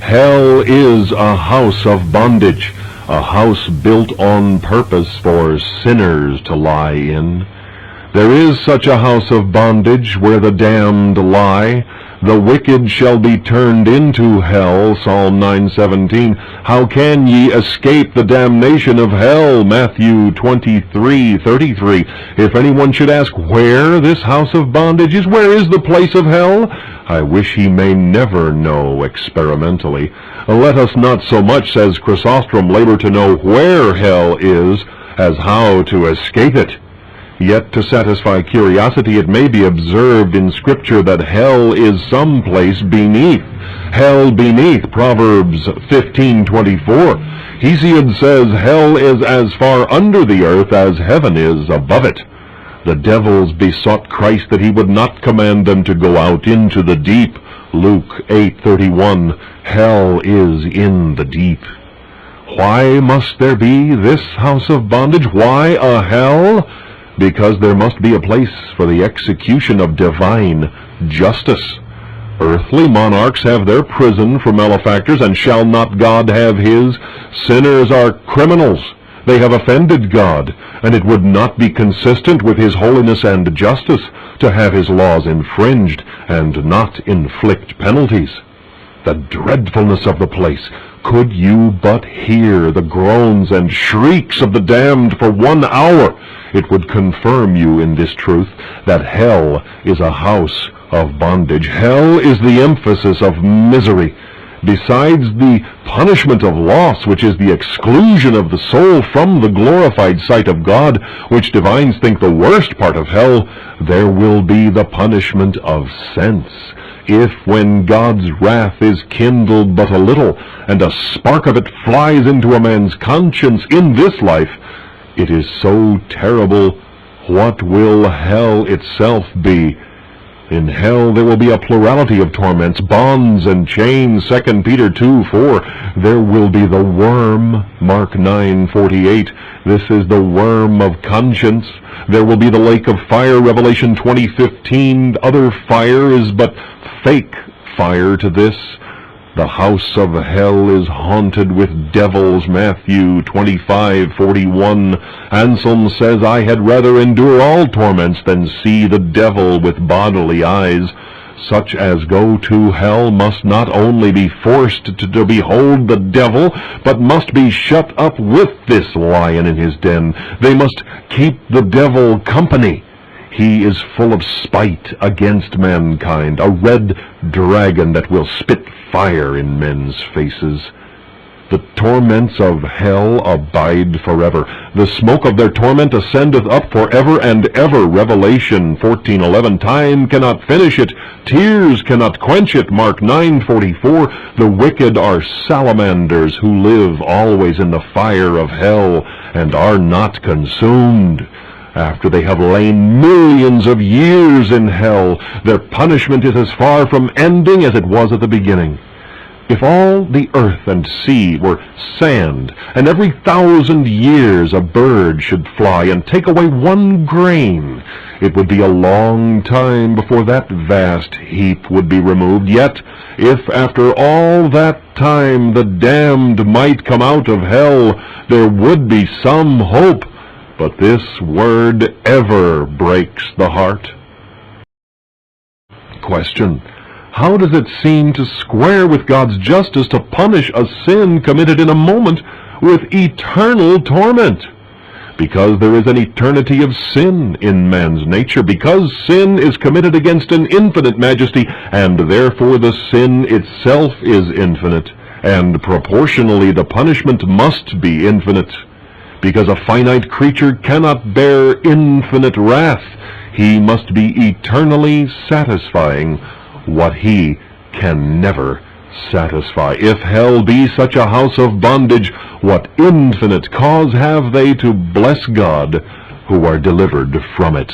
Hell is a house of bondage, a house built on purpose for sinners to lie in. There is such a house of bondage where the damned lie. The wicked shall be turned into hell, Psalm 9:17. How can ye escape the damnation of hell, Matthew 23:33. If anyone should ask where this house of bondage is, where is the place of hell? I wish he may never know experimentally. Let us not so much, says Chrysostom, labor to know where hell is, as how to escape it. Yet to satisfy curiosity it may be observed in Scripture that hell is some place beneath. Hell beneath, Proverbs 15:24. Hesiod says hell is as far under the earth as heaven is above it. The devils besought Christ that he would not command them to go out into the deep. Luke 8:31. Hell is in the deep. Why must there be this house of bondage? Why a hell? Because there must be a place for the execution of divine justice. Earthly monarchs have their prison for malefactors, and shall not God have his? Sinners are criminals. They have offended God, and it would not be consistent with his holiness and justice to have his laws infringed and not inflict penalties. The dreadfulness of the place! Could you but hear the groans and shrieks of the damned for 1 hour, it would confirm you in this truth, that hell is a house of bondage. Hell is the emphasis of misery. Besides the punishment of loss, which is the exclusion of the soul from the glorified sight of God, which divines think the worst part of hell, there will be the punishment of sense. If, when God's wrath is kindled but a little, and a spark of it flies into a man's conscience in this life, it is so terrible, what will hell itself be? In hell there will be a plurality of torments, bonds and chains, 2 Peter 2:4. There will be the worm, Mark 9:48. This is the worm of conscience. There will be the lake of fire, Revelation 20:15. Other fire is but fake fire to this. The house of hell is haunted with devils, Matthew 25:41. Anselm says, I had rather endure all torments than see the devil with bodily eyes. Such as go to hell must not only be forced to behold the devil, but must be shut up with this lion in his den. They must keep the devil company. He is full of spite against mankind, a red dragon that will spit fire in men's faces. The torments of hell abide forever. The smoke of their torment ascendeth up forever and ever. Revelation 14:11. Time cannot finish it. Tears cannot quench it. Mark 9:44. The wicked are salamanders who live always in the fire of hell and are not consumed. After they have lain millions of years in hell, their punishment is as far from ending as it was at the beginning. If all the earth and sea were sand, and every 1,000 years a bird should fly and take away 1 grain, it would be a long time before that vast heap would be removed. Yet, if after all that time the damned might come out of hell, there would be some hope. But this word ever breaks the heart. Question: how does it seem to square with God's justice to punish a sin committed in a moment with eternal torment? Because there is an eternity of sin in man's nature, because sin is committed against an infinite majesty, and therefore the sin itself is infinite, and proportionally the punishment must be infinite. Because a finite creature cannot bear infinite wrath, he must be eternally satisfying what he can never satisfy. If hell be such a house of bondage, what infinite cause have they to bless God who are delivered from it?